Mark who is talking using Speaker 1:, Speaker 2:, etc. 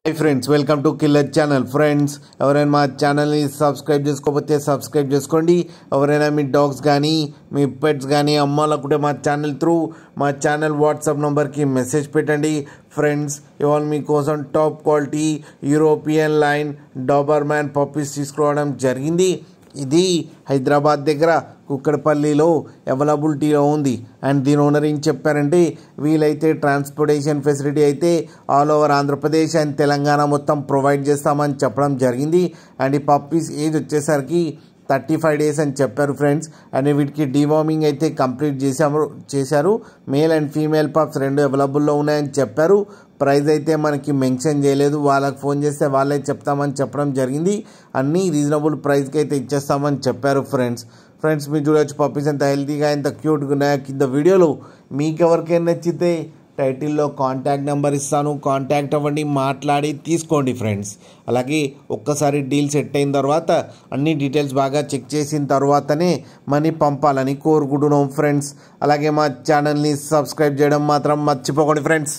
Speaker 1: Hi friends, welcome to Killer Channel. Friends, ఎవరైనా మా ఛానల్ని సబ్స్క్రైబ్ చేసుకోకపోతే సబ్స్క్రైబ్ చేసుకోండి. ఎవరైనా మీ డాగ్స్ కానీ మీ పెట్స్ కానీ అమ్మాలనుకుంటే మా ఛానల్ వాట్సాప్ నెంబర్కి మెసేజ్ పెట్టండి. ఫ్రెండ్స్, ఇవాళ మీకోసం top quality European line Doberman puppies తీసుకురావడం జరిగింది. ఇది హైదరాబాద్ దగ్గర కుక్కడపల్లిలో అవైలబిలిటీలో ఉంది. అండ్ దీని ఓనర్ ఏం చెప్పారంటే వీలైతే ట్రాన్స్పోర్టేషన్ ఫెసిలిటీ అయితే all over Andhra Pradesh and Telangana మొత్తం ప్రొవైడ్ చేస్తామని చెప్పడం జరిగింది. అండ్ ఈ పప్పీస్ ఏజ్ వచ్చేసరికి 35 డేస్ అని చెప్పారు ఫ్రెండ్స్. అండ్ వీటికి డివార్మింగ్ అయితే కంప్లీట్ చేశారు. మేల్ అండ్ ఫీమేల్ పప్స్ రెండు అవైలబుల్లో ఉన్నాయని చెప్పారు. ప్రైస్ అయితే మనకి మెన్షన్ చేయలేదు. వాళ్ళకి ఫోన్ చేస్తే వాళ్ళే చెప్తామని చెప్పడం జరిగింది. అన్నీ రీజనబుల్ ప్రైస్కి అయితే ఇచ్చేస్తామని చెప్పారు ఫ్రెండ్స్. మీరు చూడవచ్చు పప్పీస్ ఎంత హెల్తీగా ఎంత క్యూట్గా ఉన్నాయో. కింద వీడియోలో మీకు ఎవరికైనా నచ్చితే టైటిల్లో కాంటాక్ట్ నెంబర్ ఇస్తాను, కాంటాక్ట్ అవ్వండి, మాట్లాడి తీసుకోండి ఫ్రెండ్స్. అలాగే ఒక్కసారి డీల్ సెట్ అయిన తర్వాత అన్ని డీటెయిల్స్ బాగా చెక్ చేసిన తర్వాతనే మనీ పంపాలని కోరుకుంటున్నాం ఫ్రెండ్స్. అలాగే మా ఛానల్ని సబ్స్క్రైబ్ చేయడం మాత్రం మర్చిపోకండి ఫ్రెండ్స్.